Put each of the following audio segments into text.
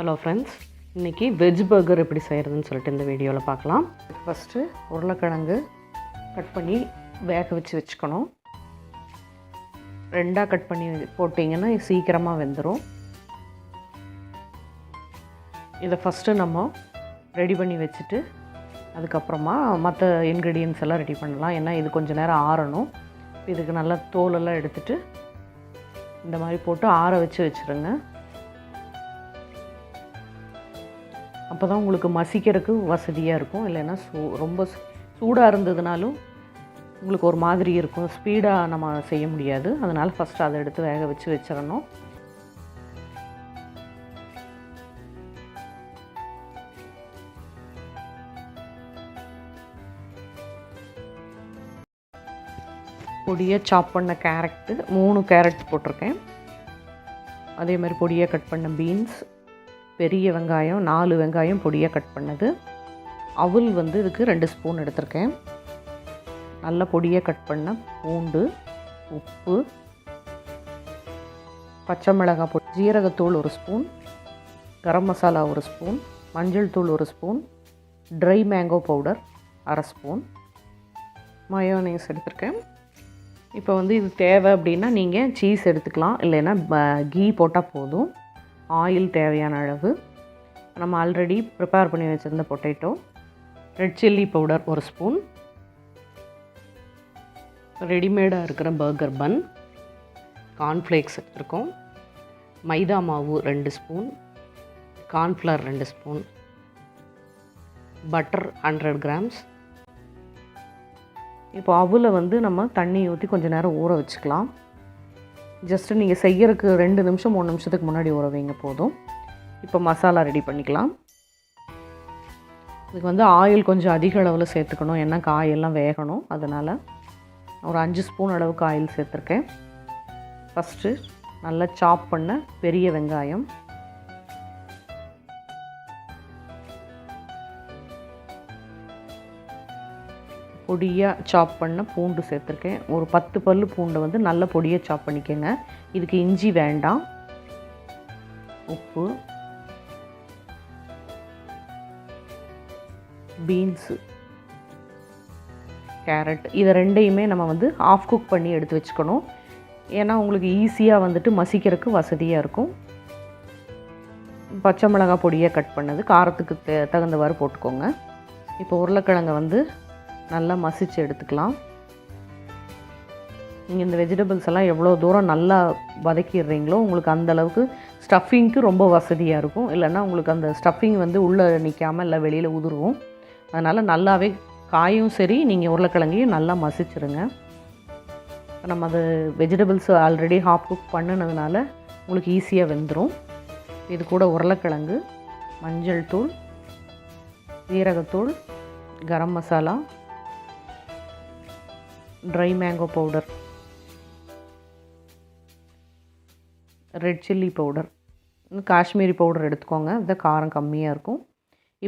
Hello friends, இன்றைக்கி veg burger எப்படி செய்கிறதுன்னு சொல்லிட்டு இந்த வீடியோவில் பார்க்கலாம். ஃபஸ்ட்டு உருளைக்கிழங்கு கட் பண்ணி வேக வச்சுக்கணும். ரெண்டாக கட் பண்ணி போட்டிங்கன்னா சீக்கிரமாக வெந்துடும். இதை ஃபஸ்ட்டு நம்ம ரெடி பண்ணி வச்சுட்டு அதுக்கப்புறமா மற்ற இன்க்ரீடியன்ஸ் எல்லாம் ரெடி பண்ணலாம். ஏன்னா இது கொஞ்சம் நேரம் ஆறணும். இதுக்கு நல்லா தோலெல்லாம் எடுத்துகிட்டு இந்த மாதிரி போட்டு ஆற வச்சுருங்க. அப்போ தான் உங்களுக்கு மசிக்கிறதுக்கு வசதியாக இருக்கும். இல்லைன்னா ரொம்ப சூடாக இருந்ததுனாலும் உங்களுக்கு ஒரு மாதிரி இருக்கும், ஸ்பீடாக நம்ம செய்ய முடியாது. அதனால் ஃபஸ்ட்டு அதை எடுத்து வேக வச்சிடணும். பொடியாக சாப் பண்ண கேரட்டு 3 கேரட் போட்டிருக்கேன். அதே மாதிரி பொடியாக கட் பண்ண பீன்ஸ், பெரிய வெங்காயம் 4 வெங்காயம் பொடியாக கட் பண்ணது, அவுல் இதுக்கு 2 ஸ்பூன் எடுத்திருக்கேன். நல்ல பொடியாக கட் பண்ண பூண்டு, உப்பு, பச்சை மிளகாய் பொடி, ஜீரகத்தூள் 1 ஸ்பூன், கரம் மசாலா 1 ஸ்பூன், மஞ்சள் தூள் 1 spoon, try mango powder 1/2 spoon, mayonnaise எடுத்திருக்கேன். இப்போ இது தேவை அப்படின்னா நீங்கள் சீஸ் எடுத்துக்கலாம், இல்லைன்னா கீ போட்டால் போதும். ஆயில் தேவையான அளவு, நம்ம ஆல்ரெடி ப்ரிப்பேர் பண்ணி வச்சுருந்த potato, red chilli powder 1 spoon, ரெடிமேடாக இருக்கிற பர்கர் பன், கார்ன்ஃப்ளேக்ஸ் எடுத்துருக்கோம், மைதா மாவு 2 spoon, cornflour 2 spoon, butter 100 grams. இப்போ அவுல நம்ம தண்ணி ஊற்றி கொஞ்சம் நேரம் ஊற வச்சுக்கலாம். ஜஸ்ட்டு நீங்கள் செய்யறதுக்கு 2 நிமிஷம் 3 நிமிஷத்துக்கு முன்னாடி ஊற வைங்க போதும். இப்போ மசாலா ரெடி பண்ணிக்கலாம். இதுக்கு ஆயில் கொஞ்சம் அதிக அளவில் சேர்த்துக்கணும், ஏன்னா காயெல்லாம் வேகணும். அதனால் ஒரு 5 ஸ்பூன் அளவுக்கு ஆயில் சேர்த்துருக்கேன். ஃபஸ்ட்டு நல்லா சாப் பண்ண பெரிய வெங்காயம், பொடியாக சாப் பண்ண பூண்டு சேர்த்துருக்கேன். ஒரு 10 பல்லு பூண்டை நல்ல பொடியாக சாப் பண்ணிக்கோங்க. இதுக்கு இஞ்சி வேண்டாம். உப்பு, பீன்ஸு, கேரட், இதை ரெண்டையுமே நம்ம ஆஃப் குக் பண்ணி எடுத்து வச்சுக்கணும். ஏன்னா உங்களுக்கு ஈஸியாக மசிக்கிறதுக்கு வசதியாக இருக்கும். பச்சை மிளகாய் பொடியாக கட் பண்ணது, காரத்துக்கு தகுந்தவாறு போட்டுக்கோங்க. இப்போ உருளைக்கிழங்கை நல்லா மசித்து எடுத்துக்கலாம். நீங்கள் இந்த வெஜிடபிள்ஸ் எல்லாம் எவ்வளோ தூரம் நல்லா வதக்கிடுறீங்களோ உங்களுக்கு அந்தளவுக்கு ஸ்டஃபிங்க்கு ரொம்ப வசதியாக இருக்கும். இல்லைன்னா உங்களுக்கு அந்த ஸ்டஃபிங் உள்ளே நிற்காமல் இல்லை வெளியில் உதிருவோம். அதனால் நல்லாவே காயும் சரி, நீங்கள் உருளைக்கிழங்கையும் நல்லா மசிச்சுருங்க. நம்ம அது வெஜிடபிள்ஸ் ஆல்ரெடி ஹாஃப் குக் பண்ணினதுனால உங்களுக்கு ஈஸியாக வெந்துடும். இது கூட உருளைக்கிழங்கு, மஞ்சள் தூள், ஜீரகத்தூள், garam masala, dry mango powder, red chilli powder, Kashmiri powder எடுத்துக்கோங்க. இது காரம் கம்மியாக இருக்கும்.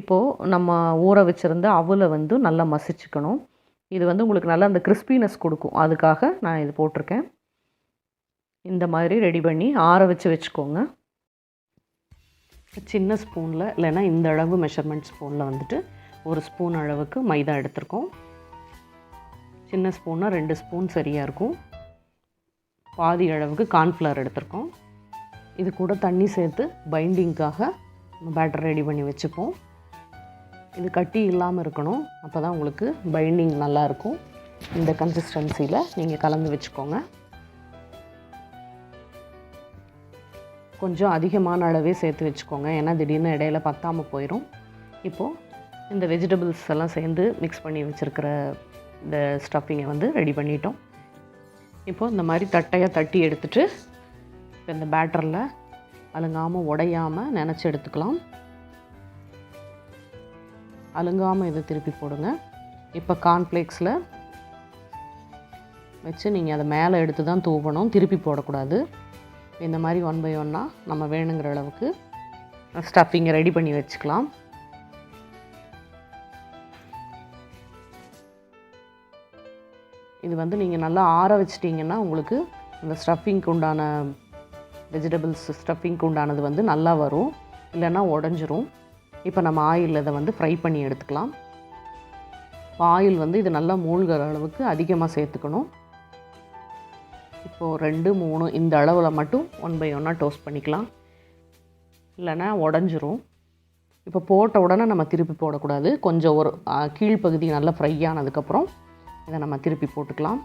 இப்போது நம்ம ஊற வச்சுருந்த அவுல நல்லா மசிச்சுக்கணும். இது உங்களுக்கு நல்லா அந்த கிறிஸ்பினஸ் கொடுக்கும். அதுக்காக நான் இது போட்டிருக்கேன். இந்த மாதிரி ரெடி பண்ணி ஆற வச்சுக்கோங்க. சின்ன ஸ்பூனில் இல்லைன்னா இந்த அளவு மெஷர்மெண்ட் ஸ்பூனில் 1 ஸ்பூன் அளவுக்கு மைதா எடுத்திருக்கோம். சின்ன ஸ்பூன்னா 2 ஸ்பூன் சரியாக இருக்கும். பாதி அளவுக்கு கார்ன்ஃப்ளவர் எடுத்திருக்கோம். இது கூட தண்ணி சேர்த்து பைண்டிங்காக பேட்டர் ரெடி பண்ணி வச்சுப்போம். இது கட்டி இல்லாமல் இருக்கணும், அப்போ தான் உங்களுக்கு பைண்டிங் நல்லாயிருக்கும். இந்த கன்சிஸ்டன்சியில் நீங்கள் கலந்து வச்சுக்கோங்க. கொஞ்சம் அதிகமான அளவே சேர்த்து வச்சுக்கோங்க, ஏன்னா திடீர்னு இடையில பத்தாமல் போயிடும். இப்போது இந்த வெஜிடபிள்ஸ் எல்லாம் சேர்ந்து மிக்ஸ் பண்ணி வச்சுருக்கிற இந்த ஸ்டஃபிங்கை ரெடி பண்ணிட்டோம். இப்போது இந்த மாதிரி தட்டையாக தட்டி எடுத்துகிட்டு இப்போ இந்த பேட்டரில் அலுங்காமல் உடையாமல் நினச்சி எடுத்துக்கலாம். அலுங்காமல் இதை திருப்பி போடுங்க. இப்போ கார்ன்ஃப்ளேக்ஸில் வச்சு நீங்கள் அதை மேலே எடுத்து தான் தூவணும், திருப்பி போடக்கூடாது. இந்த மாதிரி 1 by 1 நம்ம வேணுங்கிற அளவுக்கு ஸ்டஃபிங்கை ரெடி பண்ணி வச்சுக்கலாம். இது நீங்கள் நல்லா ஆற வச்சிட்டிங்கன்னா உங்களுக்கு இந்த ஸ்டஃபிங்க்கு உண்டான வெஜிடபிள்ஸ் ஸ்டஃபிங்க்கு உண்டானது நல்லா வரும். இல்லைன்னா உடஞ்சிரும். இப்போ நம்ம ஆயிலில் இதை வந்து ஃப்ரை பண்ணி எடுத்துக்கலாம். ஆயில் வந்து இது நல்லா மூழ்கிற அளவுக்கு அதிகமாக சேர்த்துக்கணும். இப்போது 2, 3 இந்த அளவில் மட்டும் 1 by 1 டோஸ்ட் பண்ணிக்கலாம், இல்லைன்னா உடஞ்சிரும். இப்போ போட்ட உடனே நம்ம திருப்பி போடக்கூடாது. கொஞ்சம் ஒரு கீழ்ப்பகுதி நல்லா ஃப்ரை ஆனதுக்கப்புறம் இதை நம்ம திருப்பி போட்டுக்கலாம்.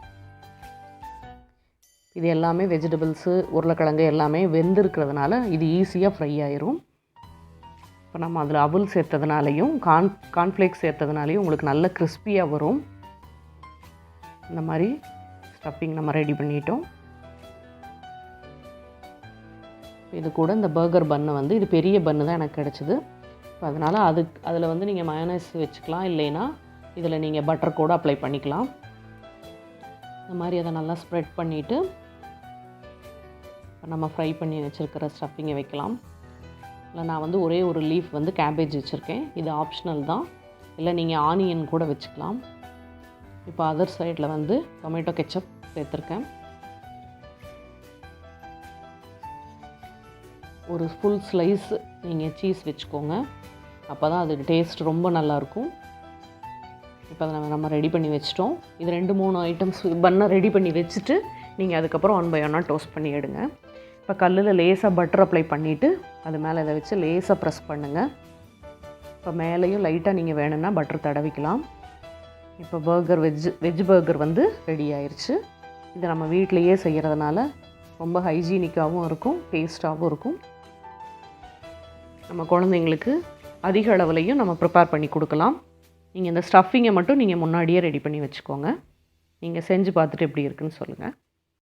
இது எல்லாமே வெஜிடபிள்ஸு, உருளைக்கிழங்கு எல்லாமே வெந்திருக்கிறதுனால இது ஈஸியாக ஃப்ரை ஆயிரும். இப்போ நம்ம அதில் அவல் சேர்த்ததுனாலையும் கார்ன்ஃப்ளேக்ஸ் சேர்த்ததுனாலையும் உங்களுக்கு நல்ல கிறிஸ்பியாக வரும். இந்த மாதிரி ஸ்டஃபிங் நம்ம ரெடி பண்ணிட்டோம். இது கூட இந்த பர்கர் பன்னு வந்து இது பெரிய பன்னு தான் எனக்கு கிடச்சிது. இப்போ அதனால் அதில் வந்து நீங்கள் மயோனைஸ் வச்சுக்கலாம், இல்லைன்னா இதில் நீங்கள் பட்டர் கூட அப்ளை பண்ணிக்கலாம். இந்த மாதிரி அதை நல்லா ஸ்ப்ரெட் பண்ணிவிட்டு நம்ம ஃப்ரை பண்ணி வச்சுருக்கிற ஸ்டஃபிங்கை வைக்கலாம். இல்லை நான் வந்து ஒரே ஒரு லீஃப் வந்து கேபேஜ் வச்சுருக்கேன், இது ஆப்ஷனல் தான். இல்லை நீங்கள் ஆனியன் கூட வச்சுக்கலாம். இப்போ அதர் சைடில் வந்து டொமேட்டோ கெச்சப் சேர்த்துருக்கேன். ஒரு ஃபுல் ஸ்லைஸ் நீங்கள் சீஸ் வச்சுக்கோங்க, அப்போ தான் அது டேஸ்ட் ரொம்ப நல்லாயிருக்கும். இப்போ அதை நம்ம ரெடி பண்ணி வச்சிட்டோம். இது 2-3 ஐட்டம்ஸ் பண்ண ரெடி பண்ணி வச்சுட்டு நீங்கள் அதுக்கப்புறம் 1 by 1 டோஸ்ட் பண்ணி எடுங்க. இப்போ கல்லில் லேசாக பட்டர் அப்ளை பண்ணிவிட்டு அது மேலே இதை வச்சு லேசாக ப்ரெஸ் பண்ணுங்கள். இப்போ மேலேயும் லைட்டாக நீங்கள் வேணும்னா பட்டர் தடவிக்கலாம். இப்போ பர்கர் வெஜ் பர்கர் வந்து ரெடி ஆயிடுச்சு. இதை நம்ம வீட்டிலையே செய்கிறதுனால ரொம்ப ஹைஜீனிக்காகவும் இருக்கும், டேஸ்ட்டாகவும் இருக்கும். நம்ம குழந்தைங்களுக்கு அதிக அளவுலையும் நம்ம ப்ரிப்பேர் பண்ணி கொடுக்கலாம். நீங்கள் இந்த ஸ்டஃபிங்கை மட்டும் நீங்கள் முன்னாடியே ரெடி பண்ணி வச்சுக்கோங்க. நீங்கள் செஞ்சு பார்த்துட்டு எப்படி இருக்குன்னு சொல்லுங்கள்.